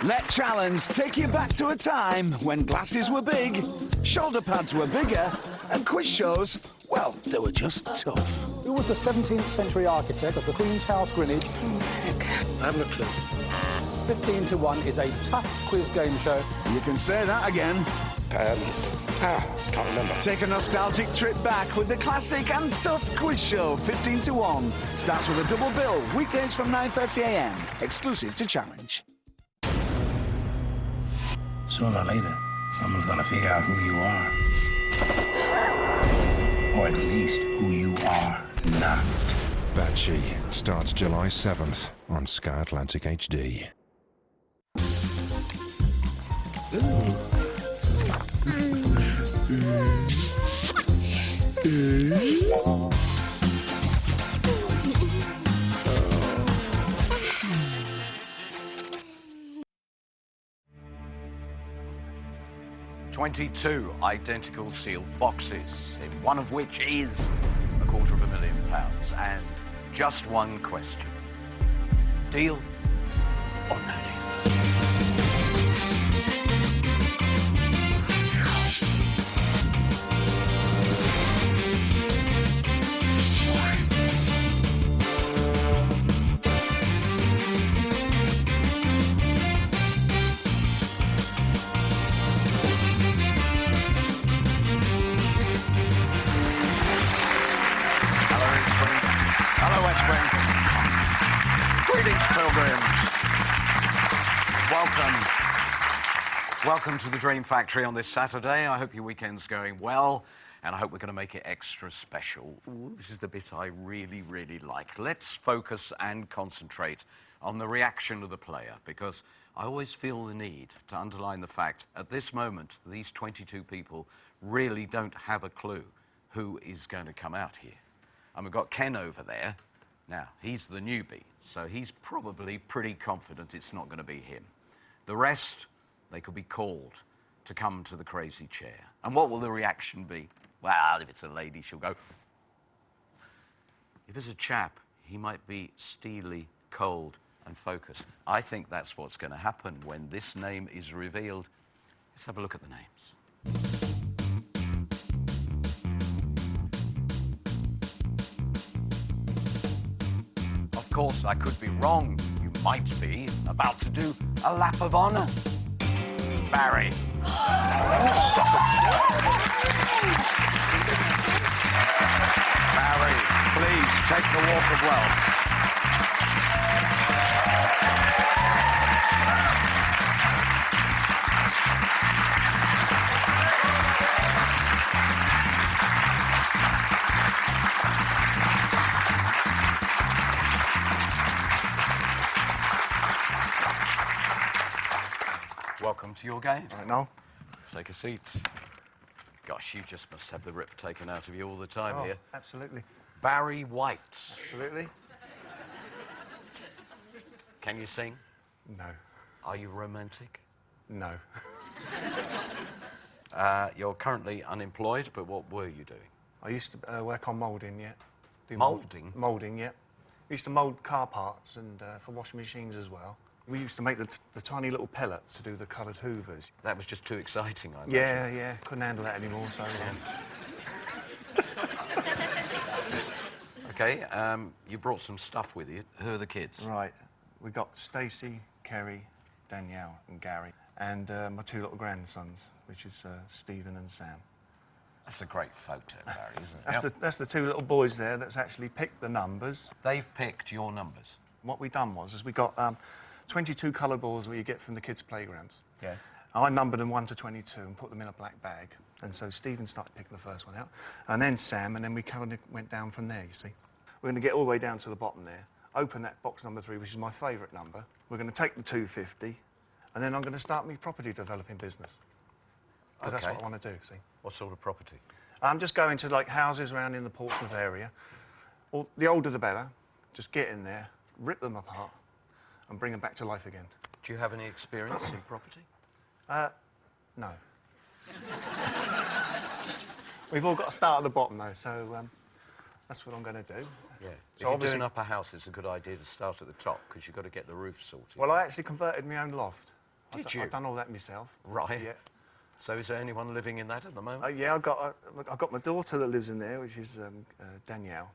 Let challenge take you back to a time when glasses were big, shoulder pads were bigger, and quiz shows, well, they were just tough. Who was the 17th century architect of the Queen's House, Greenwich? I haven't a clue. 15 to 1 is a tough quiz game show. You can say that again. Can't remember. Take a nostalgic trip back with the classic and tough quiz show, 15 to 1. Starts with a double bill, weekdays from 9:30 a.m. Exclusive to Challenge. Sooner or later, someone's gonna figure out who you are. Or at least who you are not. Batchy starts July 7th on Sky Atlantic HD. "22 identical sealed boxes, in one of which is £250,000, and just one question. Deal or no deal?" Greetings, pilgrims. Welcome to the Dream Factory on this Saturday. I hope your weekend's going well, and I hope we're going to make it extra special. Ooh, this is the bit I really, really like. Let's focus and concentrate on the reaction of the player, because I always feel the need to underline the fact, at this moment, these 22 people really don't have a clue who is going to come out here. And we've got Ken over there. Now, he's the newbie, so he's probably pretty confident it's not going to be him. The rest, they could be called to come to the crazy chair. And what will the reaction be? Well, if it's a lady, she'll go. If it's a chap, he might be steely, cold, and focused. I think that's what's going to happen when this name is revealed. Let's have a look at the names. Of course, I could be wrong. You might be about to do a lap of honour. Barry. Barry, please take the walk of wealth. Welcome to your game. Right now. Take a seat. Gosh, you just must have the rip taken out of you all the time here. Absolutely. Barry White. Absolutely. Can you sing? No. Are you romantic? No. You're currently unemployed, but what were you doing? I used to work on moulding, yeah. Moulding? Moulding, yeah. We used to mould car parts and for washing machines as well. We used to make the tiny little pellets to do the coloured hoovers. That was just too exciting, I imagine. Yeah. Couldn't handle that anymore, so... OK, you brought some stuff with you. Who are the kids? Right. We got Stacey, Kerry, Danielle and Gary, and my two little grandsons, which is Stephen and Sam. That's a great photo, Barry, isn't it? That's the two little boys there that's actually picked the numbers. They've picked your numbers. What we done was we got 22 coloured balls where you get from the kids' playgrounds. Yeah. I numbered them 1 to 22 and put them in a black bag. And so Stephen started picking the first one out, and then Sam, and then we kind of went down from there, you see. We're going to get all the way down to the bottom there, open that box number 3, which is my favourite number. We're going to take the 250, and then I'm going to start my property developing business. Because that's what I want to do, see. What sort of property? I'm just going to, like, houses around in the Portsmouth area. The older the better. Just get in there, rip them apart, and bring them back to life again. Do you have any experience in property? No. We've all got to start at the bottom, though, so that's what I'm going to do. Yeah. So if you're doing up a house, it's a good idea to start at the top, because you've got to get the roof sorted. Well, I actually converted my own loft. Did you? I've done all that myself. Right. Yeah. So is there anyone living in that at the moment? Yeah, I've got my daughter that lives in there, which is Danielle.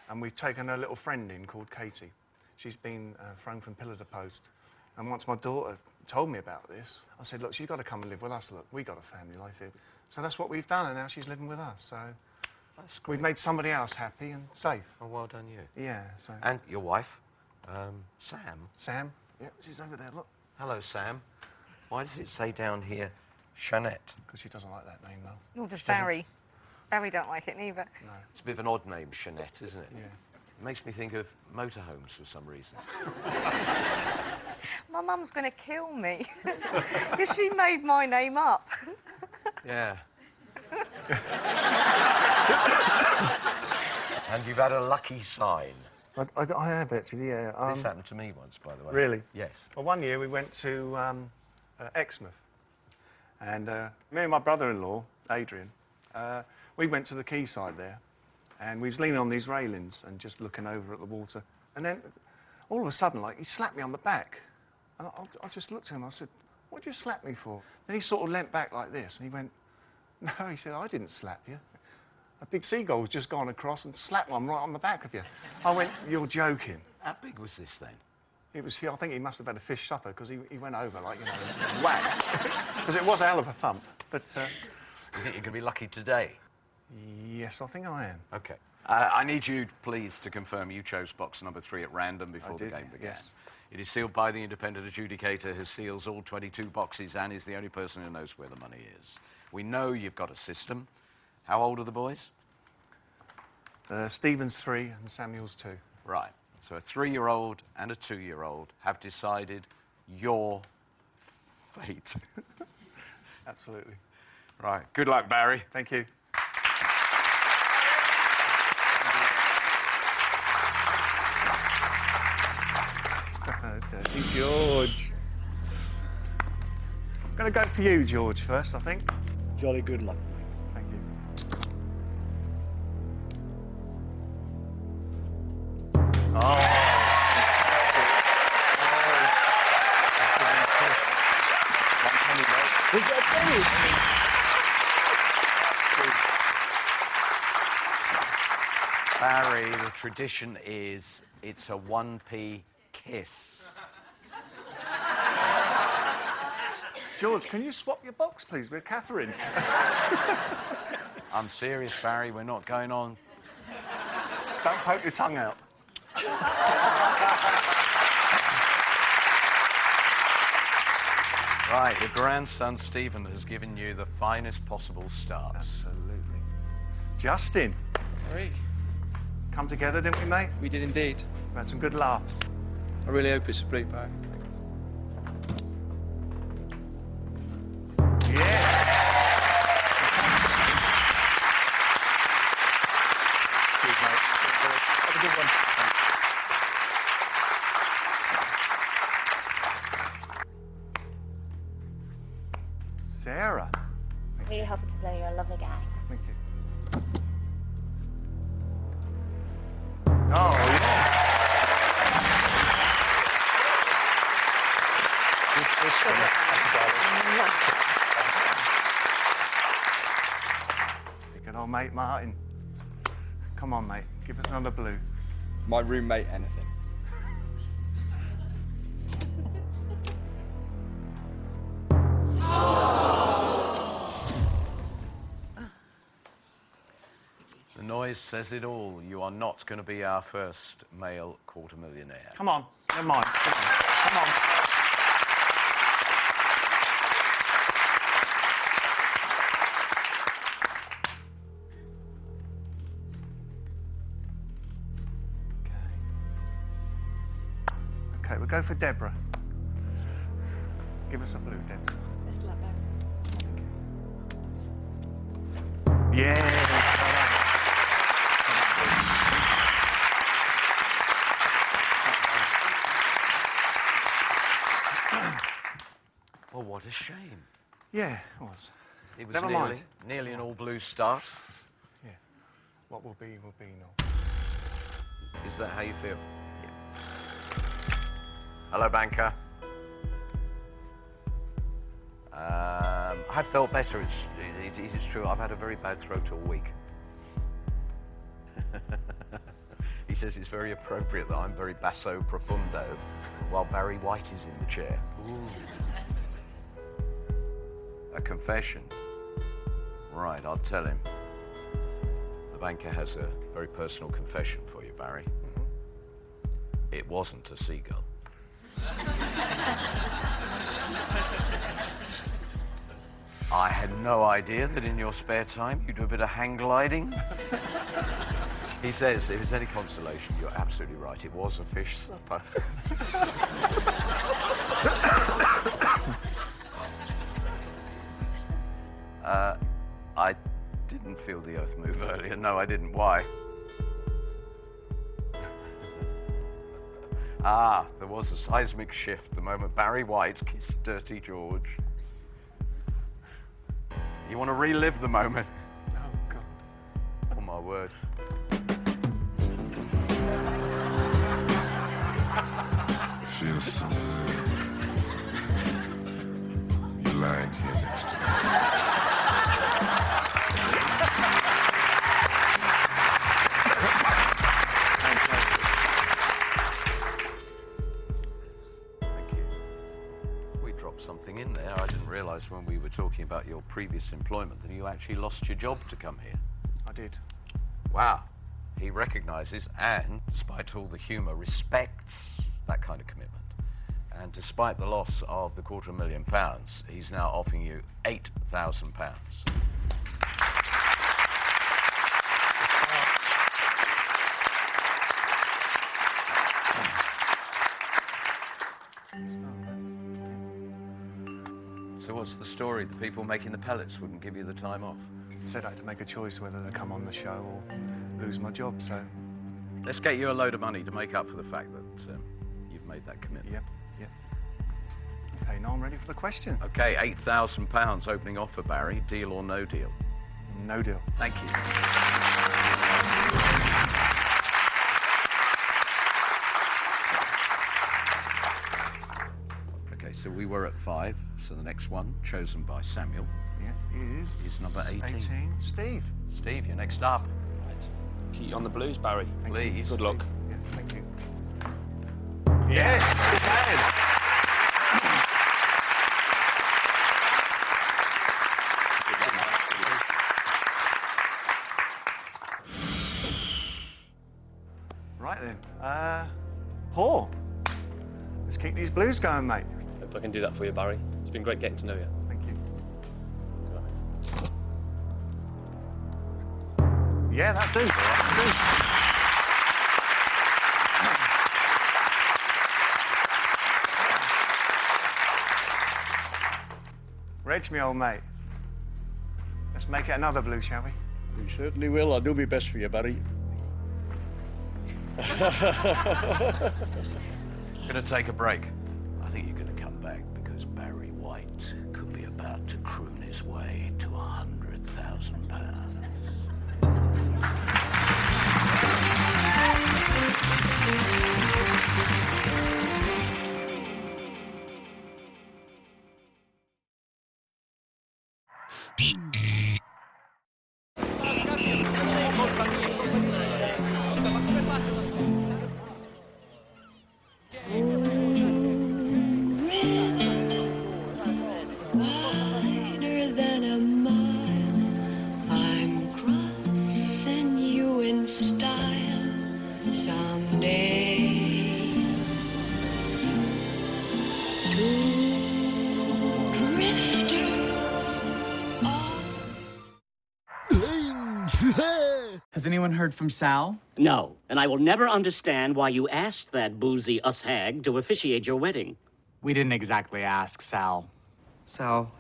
And we've taken a little friend in called Katie. She's been thrown from pillar to post. And once my daughter told me about this, I said, look, she's got to come and live with us. Look, we got a family life here. So that's what we've done, and now she's living with us. So That's great. we've made somebody else happy and safe. Oh, well done you. Yeah, so... And your wife, Sam. Sam? Yeah, she's over there, look. Hello, Sam. Why does it say down here, Shanette? Because she doesn't like that name, though. Nor does Barry. Barry don't like it neither. No. It's a bit of an odd name, Shanette, isn't it? Yeah. It makes me think of motorhomes for some reason. My mum's going to kill me. Because she made my name up. Yeah. And you've had a lucky sign. I have, actually, yeah. This happened to me once, by the way. Really? Yes. Well, one year we went to Exmouth. And me and my brother-in-law, Adrian, we went to the quayside there. And we was leaning on these railings and just looking over at the water. And then, all of a sudden, like, he slapped me on the back. And I just looked at him, I said, what'd you slap me for? Then he sort of leant back like this, and he went, no, he said, I didn't slap you. A big seagull's just gone across and slapped one right on the back of you. I went, you're joking. How big was this then? It was, I think he must have had a fish supper, because he went over, like, you know, whack. Because it was a hell of a thump. But, You think you're going to be lucky today? yes, I think I am. OK. I need you, please, to confirm you chose box number 3 at random before the did, game began. yes. It is sealed by the independent adjudicator who seals all 22 boxes and is the only person who knows where the money is. We know you've got a system. How old are the boys? Stephen's 3 and Samuel's 2. Right. So a 3-year-old and a 2-year-old have decided your fate. Absolutely. Right. Good luck, Barry. Thank you. Dirty George. I'm going to go for you, George, first, I think. Jolly good luck, mate. Thank you. Oh. We got pennies. Barry, the tradition is it's a 1p kiss. George, can you swap your box, please, with Catherine? I'm serious, Barry. We're not going on. Don't poke your tongue out. Right, your grandson, Stephen, has given you the finest possible start. Absolutely. Justin, Harry, come together, didn't we, mate? we did indeed. We had some good laughs. I really hope it's a blue bag. Yeah. Cheers, mate. Have a good one. Sarah. Really hoping to blow. You're a lovely guy. Thank you. Oh, yeah. Good system. Good old mate Martin. Come on, mate. Give us another blue. My roommate, anything. The noise says it all. You are not going to be our first male quarter-millionaire. Come on. Never mind. Come on. Come on. Okay, we'll go for Deborah. Give us a blue, Debs. Best of luck, Barry. Yeah. Well, what a shame. Yeah, it was. It was Never mind. nearly an all-blue start. Yeah. What will be, no. Is that how you feel? Hello, banker. I felt better. It's true. I've had a very bad throat all week. He says it's very appropriate that I'm very basso profundo while Barry White is in the chair. Ooh. A confession. Right, I'll tell him. The banker has a very personal confession for you, Barry. It wasn't a seagull. I had no idea that in your spare time you do a bit of hang gliding. He says, if it's any consolation, you're absolutely right. It was a fish supper. I didn't feel the earth move earlier. No, I didn't. Why? There was a seismic shift the moment Barry White kissed Dirty George. You want to relive the moment? Oh, God. Oh, my word. Feels so good. You're lying here next to me. Thank you. We dropped something in there. I didn't realise when we were talking about your previous employment that you actually lost your job to come here. I did. Wow. He recognises and, despite all the humour, respects that kind of commitment. And despite the loss of the £250,000, he's now offering you £8,000. So what's the story? The people making the pellets wouldn't give you the time off? Said I had to make a choice whether to come on the show or lose my job, so... Let's get you a load of money to make up for the fact that you've made that commitment. Yep. Okay, now I'm ready for the question. Okay, £8,000 opening offer, Barry. Deal or no deal? No deal. Thank you. Okay, so we were at 5. So the next one, chosen by Samuel. Yeah, is number 18. Steve. Steve, you're next up. Right. Keep you on the blues, Barry. Please. Good luck. Yes, thank you. Yes, Right then. Paul. Let's keep these blues going, mate. Hope I can do that for you, Barry. It's been great getting to know you. Thank you. Yeah, that do. Reg, me old mate. Let's make it another blue, shall we? You certainly will. I'll do my best for you, Barry. Gonna take a break. I think you're gonna come back because Barry White could be about to croon his way to £100,000. Wider than a mile, I'm crossing you in style someday. Two drifters Has anyone heard from Sal? No, and I will never understand why you asked that boozy us-hag to officiate your wedding. We didn't exactly ask Sal. Sal,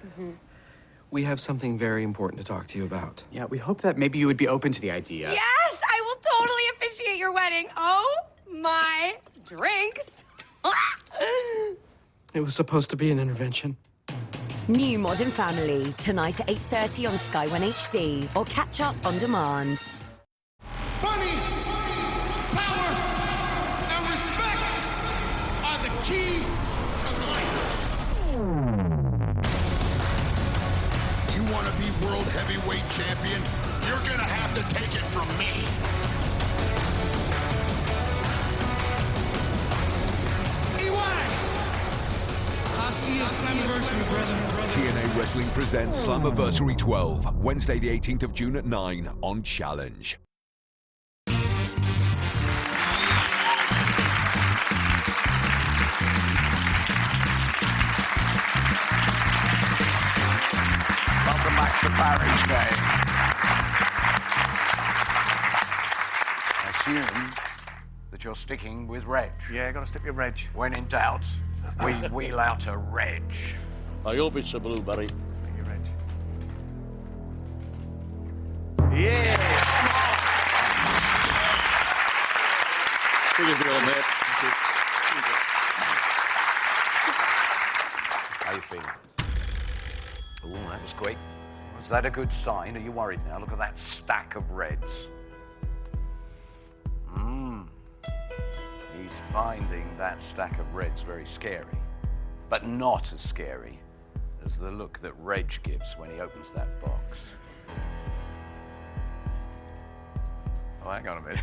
we have something very important to talk to you about. Yeah, we hope that maybe you would be open to the idea. Yes, I will totally officiate your wedding. Oh, my drinks. It was supposed to be an intervention. New Modern Family, tonight at 8:30 on Sky One HD, or catch up on demand. Money, power, and respect are the key to life. heavyweight champion, you're gonna have to take it from me. I'll see you Slammiversary, brother. TNA Wrestling presents Slammiversary 12, Wednesday the 18th of June at 9 on Challenge. Welcome back to Barry's game. I assume that you're sticking with Reg. Yeah, got to stick with Reg. When in doubt, we wheel out a Reg. I hope it's a blueberry. Stick with Reg. Yeah! Pretty good, mate. How you feeling? Oh, that was quick. Was that a good sign? Are you worried now? Look at that stack of Reds. He's finding that stack of Reds very scary, but not as scary as the look that Reg gives when he opens that box. Oh, hang on a minute.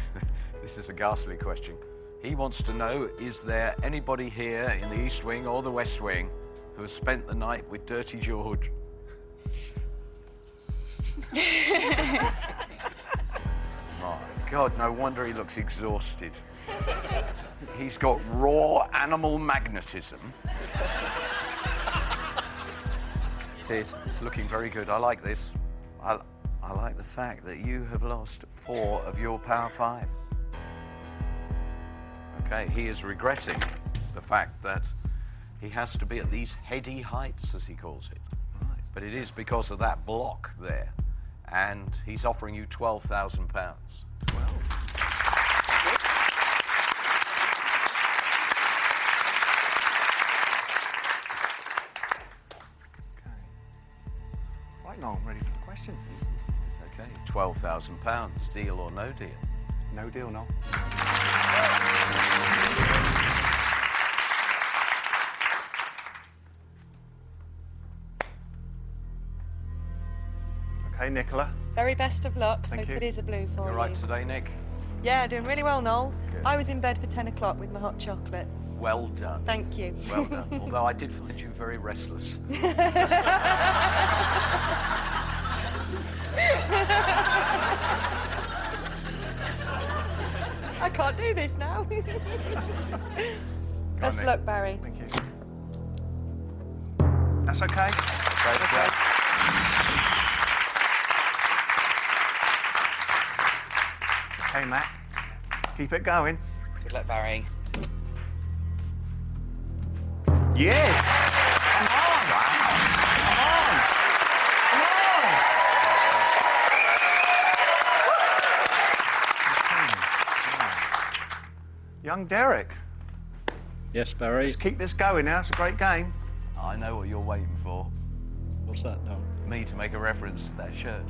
This is a ghastly question. He wants to know, is there anybody here in the East Wing or the West Wing who has spent the night with Dirty George? My God, no wonder he looks exhausted. He's got raw animal magnetism. It is. It's looking very good. I like this. I like the fact that you have lost 4 of your Power 5. Okay, he is regretting the fact that he has to be at these heady heights, as he calls it. Right. But it is because of that block there. And he's offering you £12,000. 12. Right now, I'm ready for the question. Okay, £12,000. Deal or no deal? No deal, no. Okay, Nicola. Very best of luck. Thank Hope you. it is a blue for You're you. right today, Nick? Yeah, doing really well, Noel. Good. I was in bed for 10 o'clock with my hot chocolate. Well done. Thank you. Well done. Although I did find you very restless. I can't do this now. Best of luck, Barry. Thank you. That's okay. That's okay. Okay, Matt. Keep it going. Good luck, Barry. Yes! Come on! Come on! Young Derek. Yes, Barry. Let's keep this going now. It's a great game. I know what you're waiting for. What's that now? Me to make a reference to that shirt.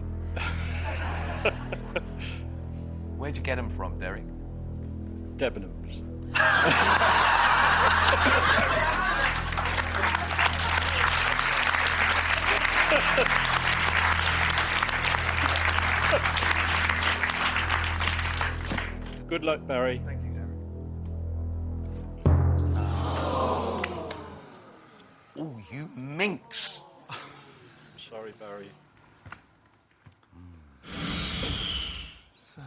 Where'd you get them from, Derek? Debenhams. Good luck, Barry. Thank you, Derek. Oh, you minx. Sorry, Barry. So,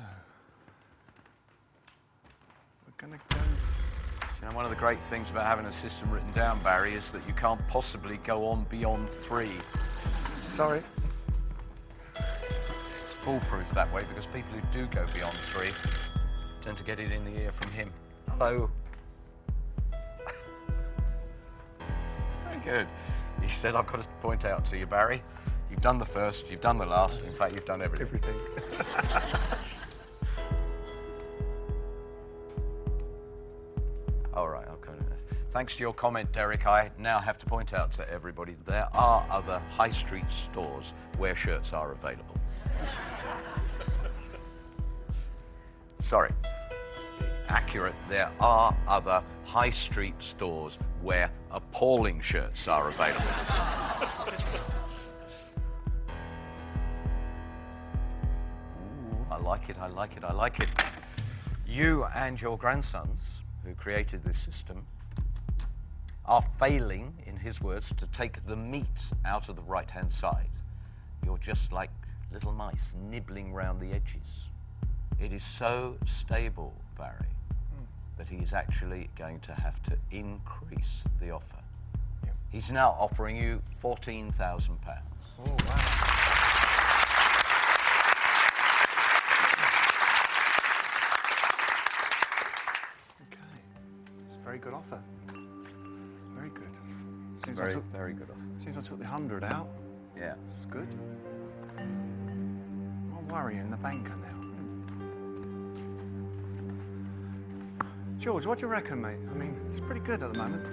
we're gonna go. You know, one of the great things about having a system written down, Barry, is that you can't possibly go on beyond 3. Sorry. It's foolproof that way because people who do go beyond 3 tend to get it in the ear from him. Hello. Very good. He said, I've got to point out to you, Barry, you've done the first, you've done the last, in fact, you've done everything. All right, okay. Thanks to your comment, Derek, I now have to point out to everybody there are other high street stores where shirts are available. Sorry. Accurate, there are other high street stores where appalling shirts are available. like it, I like it, I like it. You and your grandsons, who created this system, are failing, in his words, to take the meat out of the right-hand side. You're just like little mice nibbling round the edges. It is so stable, Barry, that he is actually going to have to increase the offer. Yep. He's now offering you £14,000. Oh, wow. Okay. It's a very good offer. Very good. Since Very good offer. Since I took the 100 out, Yeah. it's good. I'm worrying the banker now. George, what do you reckon, mate? I mean, it's pretty good at the moment.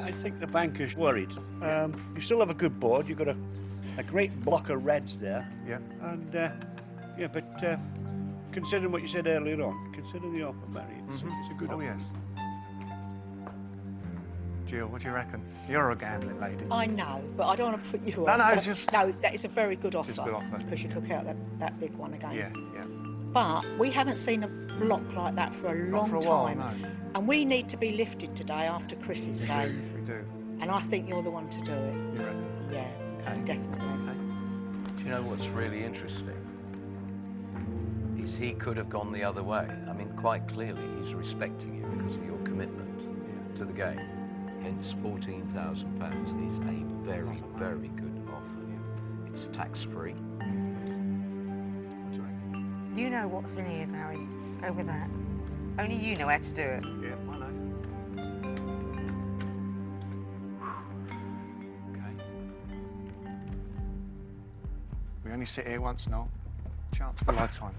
I think the banker's worried. You still have a good board. You've got a great block of reds there. Yeah. And, yeah, but considering what you said earlier on, consider the offer, Barry. It's a good offer. Oh, yes. Jill, what do you reckon? You're a gambling lady. I know, but I don't want to put you No, off. no, but it's just... No, that is a very good offer. It's a good offer. Because you took out that big one again. Yeah, yeah. But we haven't seen a block like that for a long for a while, time. no. And we need to be lifted today after Chris's game. We do. And I think you're the one to do it. You reckon? Yeah, definitely. Do you know what's really interesting? Is he could have gone the other way. I mean, quite clearly, he's respecting you because of your commitment to the game. Hence, £14,000 is a very, very good offer. It's tax-free. You know what's in here, Barry. Go with that. Only you know how to do it. Yeah, I know. Okay. We only sit here once, Noel. Chance of a lifetime.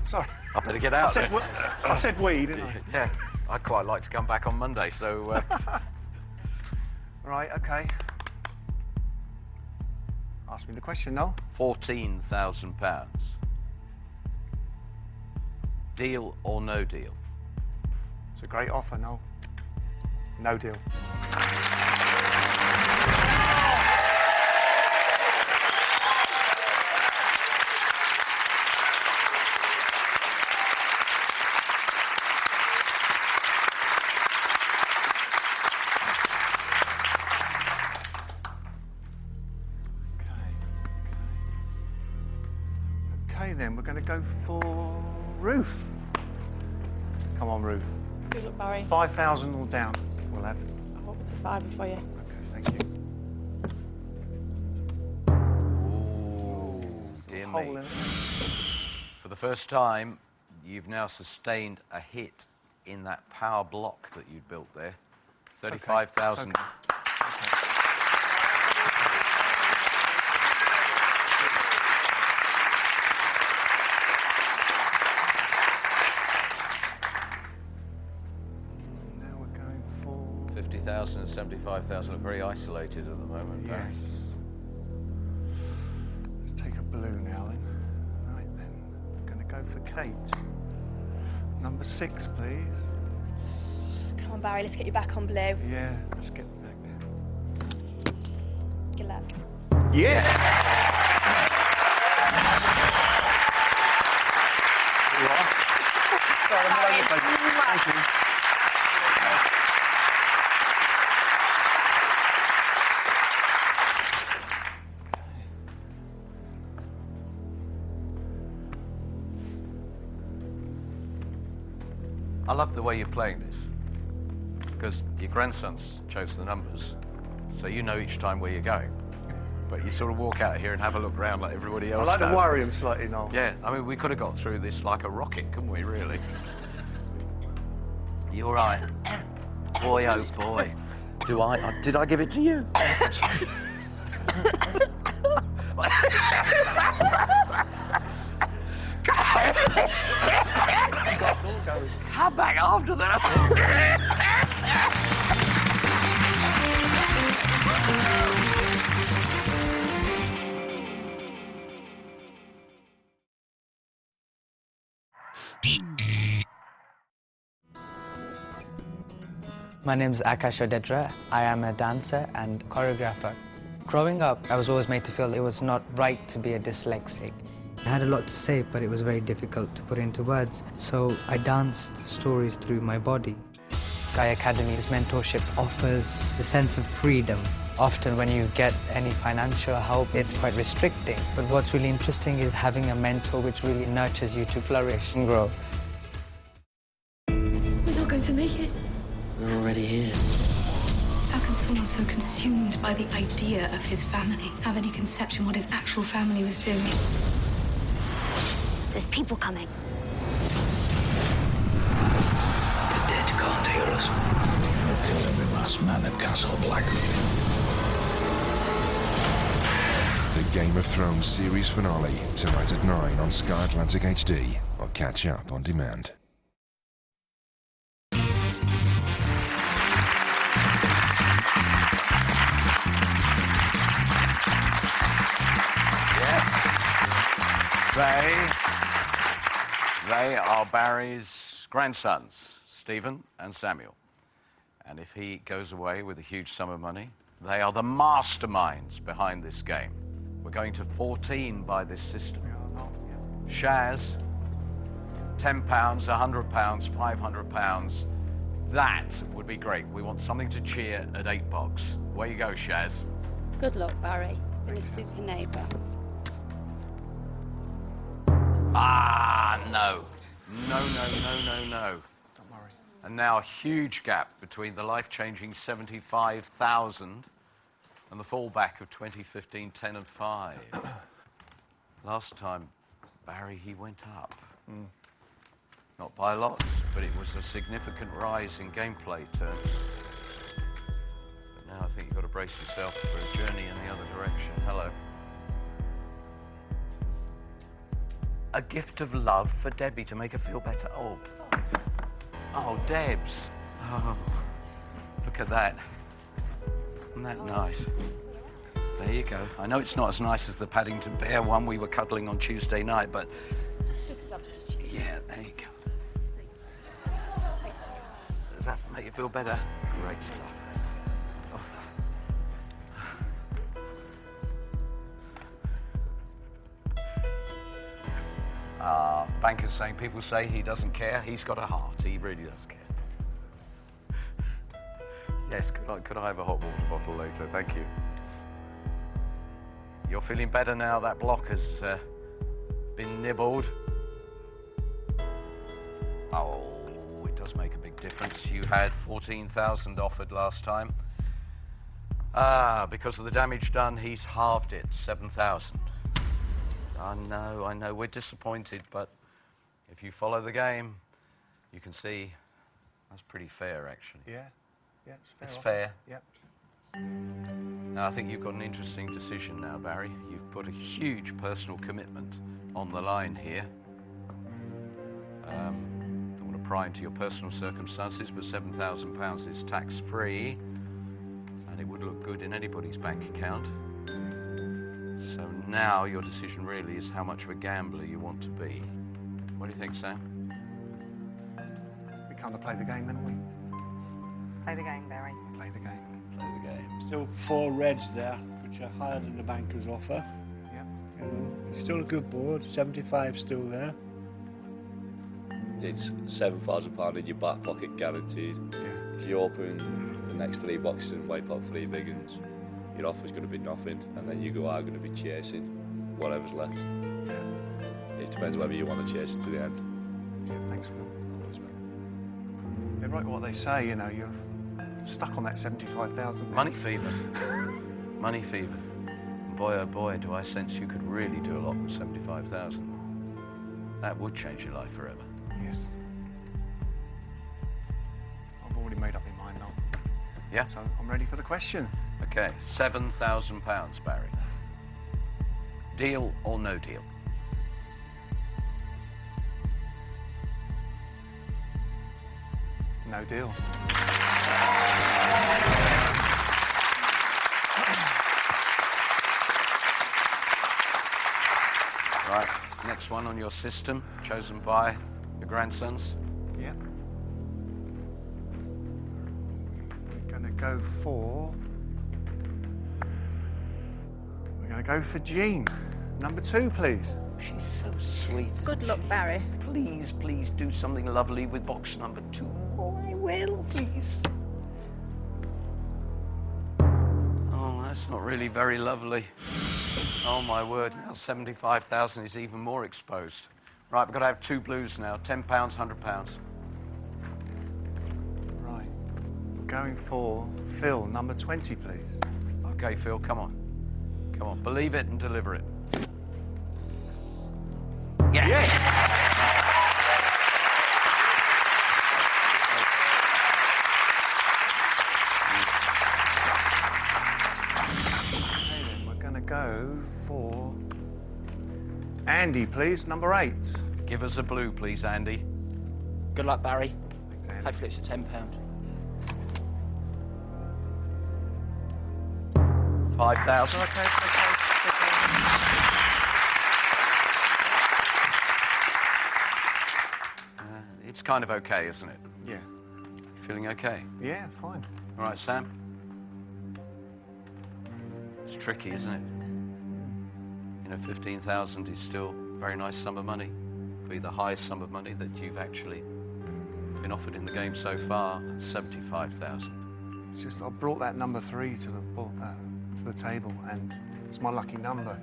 Sorry. I better get out. I said we, didn't I? Yeah, I'd quite like to come back on Monday, so... Right, okay. Ask me the question, Noel. £14,000. Deal or no deal? It's a great offer, Noel. No deal. Okay, then, we're going to go for Ruth. Come on, Ruth. Good luck, Barry. 5,000 all down, we'll have. I hope it's a fiver for you. Okay, thank you. Dear Hole me. in it. For the first time, you've now sustained a hit in that power block that you built there. 35,000. Okay. Now we're going for 50,000 and 75,000 are very isolated at the moment. Barry. yes. Let's take a blue now then. Right then, we're going to go for Kate. Number 6, please. Come on, Barry, let's get you back on blue. Yeah, let's get back there. Good luck. Yeah! You are. Sorry, I'm late, baby. Thank you. I love the way you're playing this, because your grandsons chose the numbers, so you know each time where you're going. But you sort of walk out here and have a look around like everybody else I like to does. worry him slightly, Noel. Yeah, I mean, we could have got through this like a rocket, couldn't we, really? You all right? Boy, oh boy. Did I give it to you? Come back after My name is Akash Odedra. I am a dancer and choreographer. Growing up, I was always made to feel it was not right to be a dyslexic. I had a lot to say, but it was very difficult to put into words, so I danced stories through my body. Sky Academy's mentorship offers a sense of freedom. Often when you get any financial help, it's quite restricting. But what's really interesting is having a mentor which really nurtures you to flourish and grow. We're not going to make it. We're already here. How can someone so consumed by the idea of his family have any conception what his actual family was doing? There's people coming. The dead can't hear us. We'll kill every last man at Castle Blackwood. The Game of Thrones series finale, tonight at 9 on Sky Atlantic HD, or catch up on demand. They are Barry's grandsons, Stephen and Samuel. And if he goes away with a huge sum of money, they are the masterminds behind this game. We're going to 14 by this system. Shaz, £10, £100, £500. That would be great. We want something to cheer at $8. Where you go, Shaz? Good luck, Barry. Been a super neighbour. Ah, no. No. Don't worry. And now a huge gap between the life-changing 75,000 and the fallback of 2015, 10 and 5. Last time, Barry, he went up. Not by lots, but it was a significant rise in gameplay terms. But now I think you've got to brace yourself for a journey in the other direction. Hello. A gift of love for Debbie to make her feel better. Oh, Debs. Oh, look at that. Isn't that nice? There you go. I know it's not as nice as the Paddington Bear one we were cuddling on Tuesday night, but yeah, there you go. Does that make you feel better? Great stuff. Banker's saying, people say he doesn't care. He's got a heart. He really does care. Yes, could I have a hot water bottle later? Thank you. You're feeling better now that block has been nibbled? Oh, it does make a big difference. You had 14,000 offered last time. Because of the damage done, he's halved it, 7,000. I know, we're disappointed, but if you follow the game, you can see that's pretty fair, actually. Yeah, it's fair. It's fair. Yep. Now, I think you've got an interesting decision now, Barry. You've put a huge personal commitment on the line here. Don't want to pry into your personal circumstances, but £7,000 is tax-free, and it would look good in anybody's bank account. So now your decision really is how much of a gambler you want to be. What do you think, Sam? We kind of play the game, haven't we? Play the game, Barry. Play the game. Play the game. Still 4 reds there, which are higher than the banker's offer. Yep. Still a good board. 75 still there. It's £7,000 in your back pocket guaranteed. Yeah. If you open the next 3 boxes and wipe out 3 big ones, your offer's going to be nothing, and then you are going to be chasing whatever's left. Yeah. It depends whether you want to chase it to the end. Yeah, thanks, Phil. They're right what they say, you know, you're stuck on that 75,000. Money fever. Money fever. Boy, oh boy, do I sense you could really do a lot with 75,000. That would change your life forever. Yes. I've already made up my mind now. Yeah? So I'm ready for the question. Okay, £7,000, Barry. Deal or no deal? No deal. Right, next one on your system, chosen by your grandsons. Yeah. We're going to go for Gene. Number 2, please. she's so sweet. Good luck, Barry. Please, please do something lovely with box number 2. Oh, I will, please. Oh, that's not really very lovely. Oh, my word. Now 75,000 is even more exposed. Right, we've got to have 2 blues now. £10, £100. Right. Going for Phil, number 20, please. Okay, Phil, come on. Come on, believe it and deliver it. Yes! Yes! Okay, then we're going to go for Andy, please, number 8. Give us a blue, please, Andy. Good luck, Barry. Thanks, Andy. Hopefully it's a £10. 5,000. Okay. It's kind of okay, isn't it? Yeah. Feeling okay? Yeah, fine. All right, Sam. It's tricky, isn't it? You know, 15,000 is still a very nice sum of money. Be the highest sum of money that you've actually been offered in the game so far. 75,000. It's just I brought that number 3 to the table, and it's my lucky number.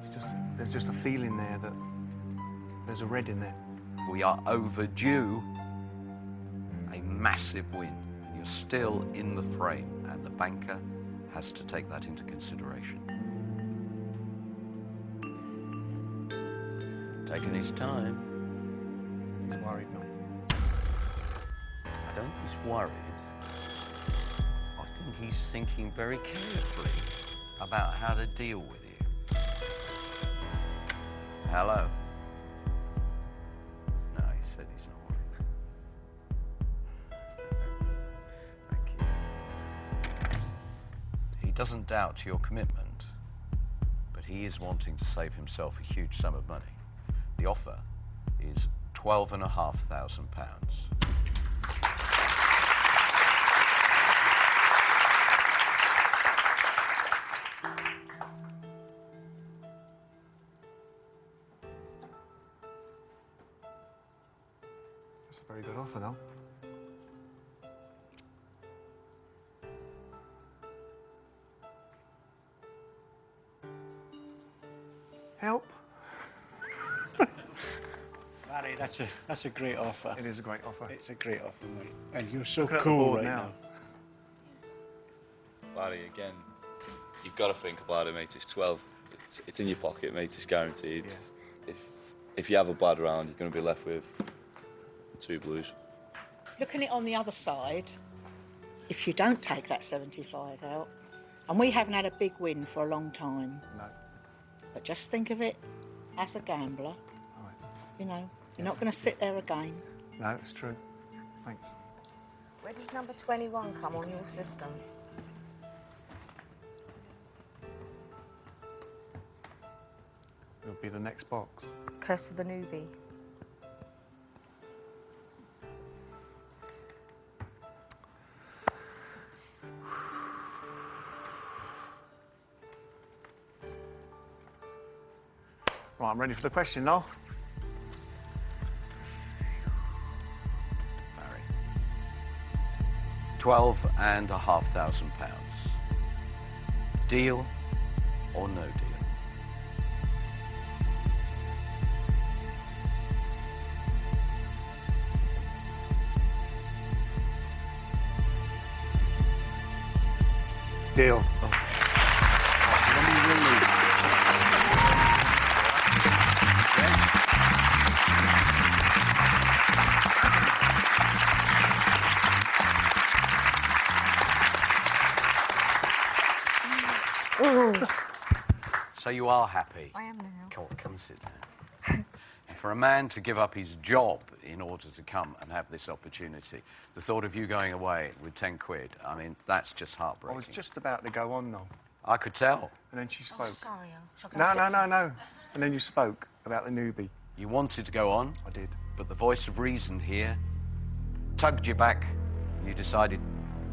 It's just there's just a feeling there that there's a red in there. We are overdue a massive win. And you're still in the frame, and the banker has to take that into consideration. Taking his time. He's worried now. I don't think he's worried. I think he's thinking very carefully about how to deal with you. Hello? No, he said he's not worried. Thank you. He doesn't doubt your commitment, but he is wanting to save himself a huge sum of money. The offer is £12,500. That's a very good offer, though. Help. Barry, that's a great offer. It is a great offer. It's a great offer, mate. And you're so Looking at the cool board right now. now. Barry, again, you've got to think about it, mate. It's 12. It's in your pocket, mate. It's guaranteed. Yeah. If you have a bad round, you're going to be left with 2 blues. Looking at it on the other side, if you don't take that 75 out, and we haven't had a big win for a long time. No. But just think of it as a gambler. Right. You know, you're not going to sit there again. No, it's true. Thanks. Where does number 21 come on your system? It'll be the next box. Curse of the Newbie. Right, I'm ready for the question now. Barry. £12,500. Deal or no deal? Deal. So you are happy? I am now. Come and sit down. For a man to give up his job in order to come and have this opportunity, the thought of you going away with 10 quid, I mean, that's just I heartbreaking. was just about to go on, though. I could tell. And then she spoke. Oh, sorry, shall I go and sit? No. And then you spoke about the newbie. You wanted to go on. I did. But the voice of reason here tugged you back, and you decided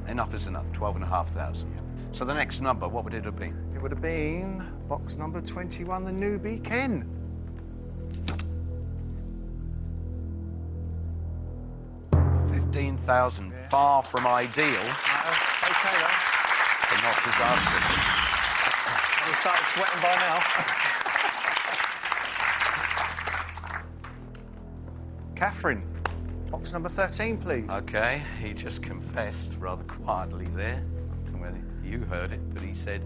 enough is enough, 12,500. Yeah. So the next number, what would it have been? It would have been box number 21, the newbie, Ken. 15,000. Far from ideal, Okay, though. but not disastrous. We started sweating by now. Catherine, box number 13, please. Okay, he just confessed rather quietly there. Well, you heard it, but he said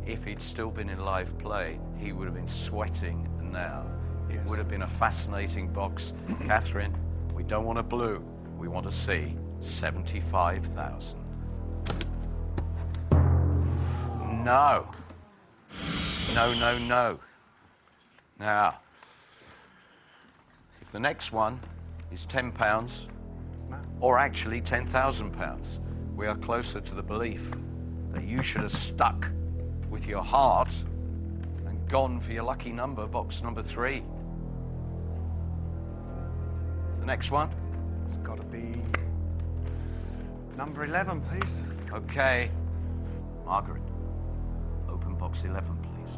if he'd still been in live play, he would have been sweating now. It would have been a fascinating box. Catherine, we don't want a blue. We want to see 75,000. No. No, no, no. Now, if the next one is £10, or actually £10,000, we are closer to the belief that you should have stuck with your heart and gone for your lucky number, box number 3. The next one? It's got to be number 11, please. Okay. Margaret, open box 11, please.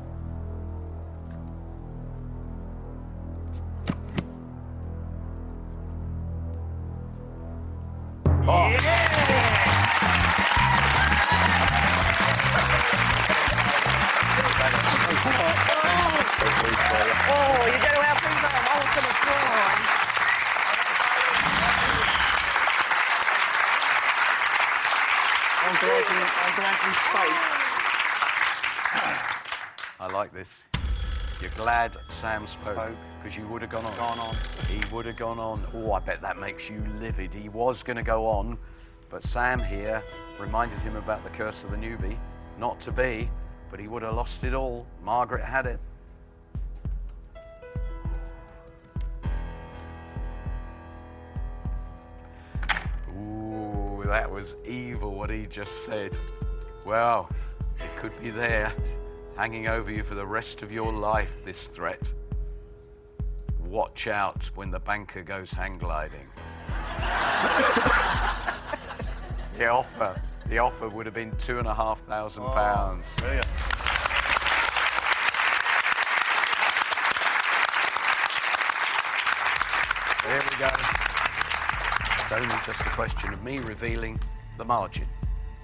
Oh. Oh, you did well, please. I was going to throw on. I'm glad you spoke. I like this. You're glad Sam spoke because you would have gone on. He would have gone on. Oh, I bet that makes you livid. He was going to go on, but Sam here reminded him about the curse of the newbie. Not to be, but he would have lost it all. Margaret had it. Ooh, that was evil what he just said. Well, it could be there, hanging over you for the rest of your life, this threat. Watch out when the banker goes hang gliding. The offer would have been £2,500. Brilliant. There we go. It's only just a question of me revealing the margin.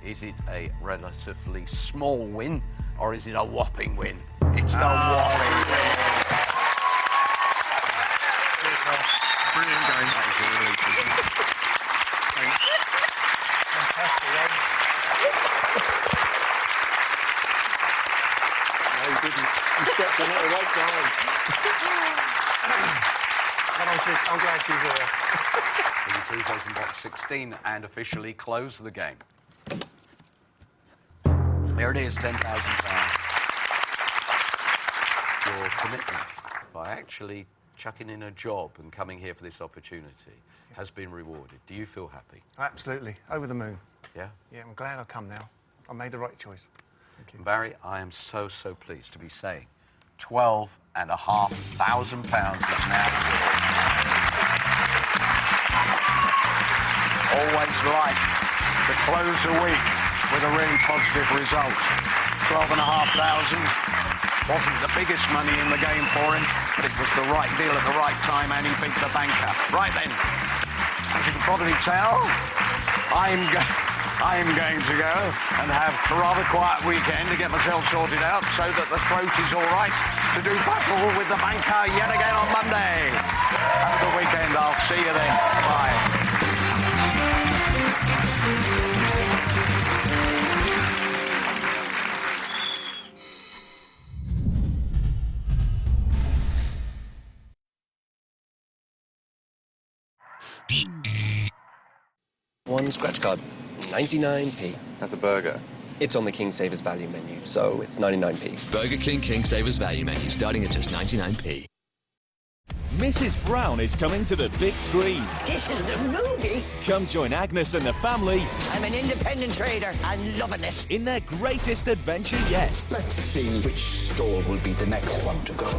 Is it a relatively small win, or is it a whopping win? It's the whopping win. Brilliant game. That was a relief, isn't it? Fantastic, eh? No, you didn't. You stepped on it at the right time. I'm glad she's here. Will you please open box 16 and officially close the game? There it is, £10,000. Your commitment by actually chucking in a job and coming here for this opportunity has been rewarded. Do you feel happy? Absolutely. Over the moon. Yeah? Yeah, I'm glad I've come now. I made the right choice. Thank you. Barry, I am so pleased to be saying £12,500 is now yours. Always like to close a week with a really positive result. 12,500 wasn't the biggest money in the game for him, but it was the right deal at the right time, and he beat the banker. Right then, as you can probably tell, I'm going to go and have a rather quiet weekend to get myself sorted out so that the throat is all right to do battle with the banker yet again on Monday. Have a good weekend. I'll see you then. Bye. One scratch card, 99p. That's a burger. It's on the King Savers value menu, so it's 99p. Burger King King Savers value menu starting at just 99p. Mrs. Brown is coming to the big screen. This is the movie? Come join Agnes and the family. I'm an independent trader. I'm loving it. In their greatest adventure yet. Let's see which store will be the next one to go.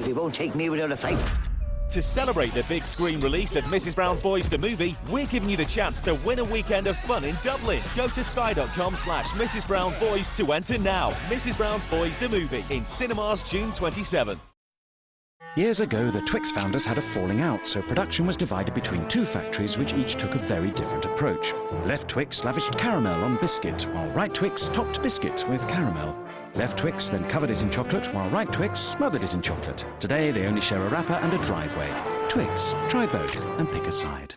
They won't take me without a fight. To celebrate the big screen release of Mrs. Brown's Boys the movie, we're giving you the chance to win a weekend of fun in Dublin. Go to sky.com/Mrs. Brown's Boys to enter now. Mrs. Brown's Boys the movie in cinemas June 27. Years ago, the Twix founders had a falling out, so production was divided between two factories which each took a very different approach. Left Twix lavished caramel on biscuit, while Right Twix topped biscuit with caramel. Left Twix then covered it in chocolate, while Right Twix smothered it in chocolate. Today, they only share a wrapper and a driveway. Twix, try both and pick a side.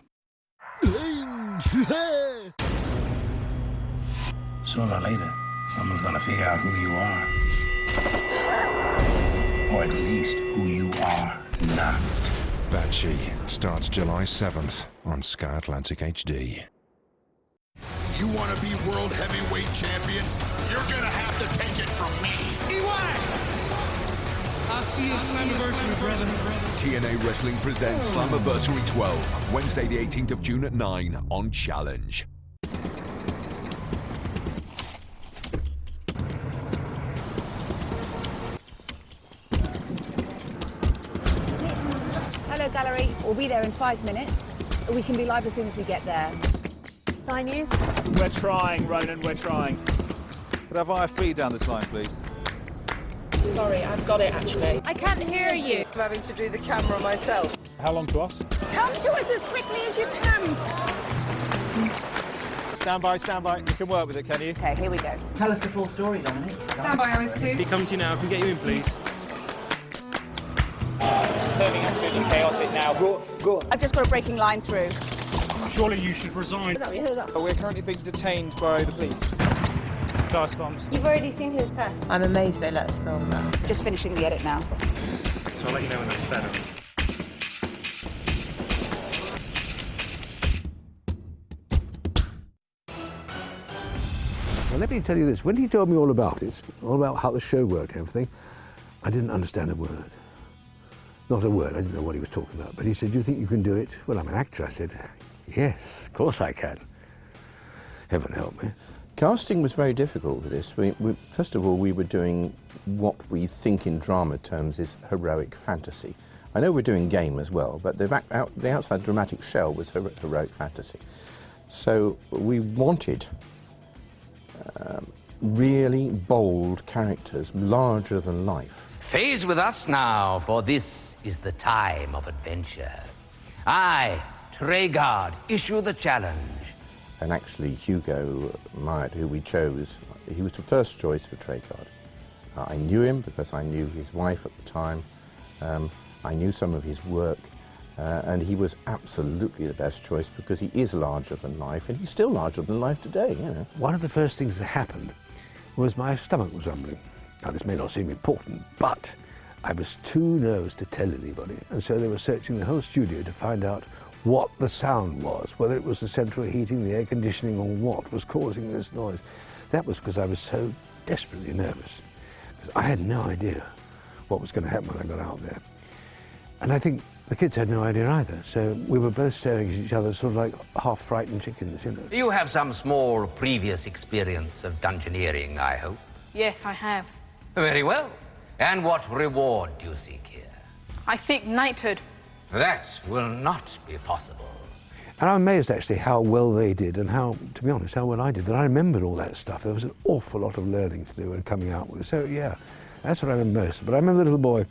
Sooner or later, someone's gonna figure out who you are. Or at least who you are not. Banshee starts July 7th on Sky Atlantic HD. You want to be world heavyweight champion? You're gonna have to take it from me. I'll see you at Slammiversary, brother. TNA Wrestling presents Slammiversary 12, Wednesday the 18th of June at 9 on Challenge. Hello, gallery. We'll be there in 5 minutes. We can be live as soon as we get there. 9 News? We're trying, Ronan, we're trying. Could I have IFB down this line, please? Sorry, I've got it actually. I can't hear you. I'm having to do the camera myself. How long to us? Come to us as quickly as you can. Stand by, stand by. You can work with it, can you? Okay, here we go. Tell us the full story, Dominic. Stand by, OS2. He comes to you now. Can we get you in, please? It's turning absolutely chaotic now. Go on. I've just got a breaking line through. Surely you should resign. We're currently being detained by the police. Dice bombs. You've already seen his press. I'm amazed they let us film that. Just finishing the edit now. So I'll let you know when that's better. Well, let me tell you this. When he told me all about it, all about how the show worked and everything, I didn't understand a word. Not a word. I didn't know what he was talking about. But he said, "Do you think you can do it?" Well, I'm an actor. I said, "Yes, of course I can." Heaven help me. Casting was very difficult with this. First of all, we were doing what we think in drama terms is heroic fantasy. I know we're doing game as well, but the outside dramatic shell was heroic fantasy. So we wanted really bold characters, larger than life. Phase with us now, for this is the time of adventure. I, Tregard, issue the challenge. And actually, Hugo Myatt, who we chose, he was the first choice for Tregard. I knew him because I knew his wife at the time. I knew some of his work, and he was absolutely the best choice because he is larger than life, and he's still larger than life today, you know. One of the first things that happened was my stomach was rumbling. Now, this may not seem important, but I was too nervous to tell anybody, and so they were searching the whole studio to find out what the sound was, whether it was the central heating, the air conditioning, or what was causing this noise. That was because I was so desperately nervous, because I had no idea what was going to happen when I got out there. And I think the kids had no idea either, so we were both staring at each other sort of like half-frightened chickens, you know. You have some small previous experience of dungeoneering, I hope. Yes, I have. Very well. And what reward do you seek here? I seek knighthood. That will not be possible. And I'm amazed, actually, how well they did and how, to be honest, how well I did. That I remembered all that stuff. There was an awful lot of learning to do and coming out with. So, yeah, that's what I remember most. But I remember the little boy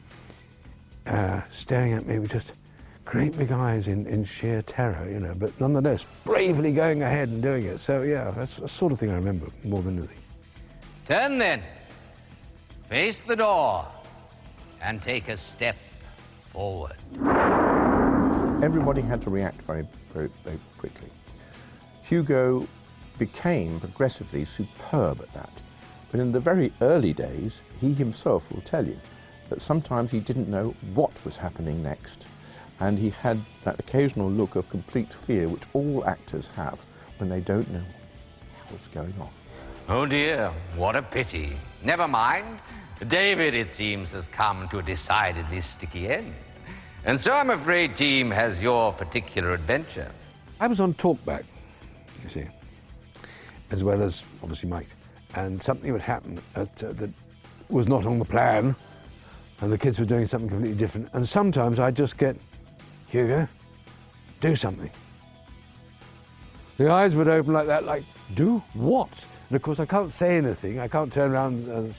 staring at me with just great big eyes in sheer terror, you know, but nonetheless, bravely going ahead and doing it. So, yeah, that's the sort of thing I remember more than anything. Turn then. Face the door and take a step forward. Everybody had to react very, very, very quickly. Hugo became progressively superb at that. But in the very early days, he himself will tell you that sometimes he didn't know what was happening next. And he had that occasional look of complete fear, which all actors have when they don't know what's going on. Oh dear, what a pity. Never mind. David, it seems, has come to a decidedly sticky end. And so I'm afraid Team has your particular adventure. I was on talkback, you see, as well as, obviously, Mike. And something would happen that was not on the plan, and the kids were doing something completely different. And sometimes I'd just get, "Hugo, do something." The eyes would open like that, like, "Do what?" And of course, I can't say anything. I can't turn around and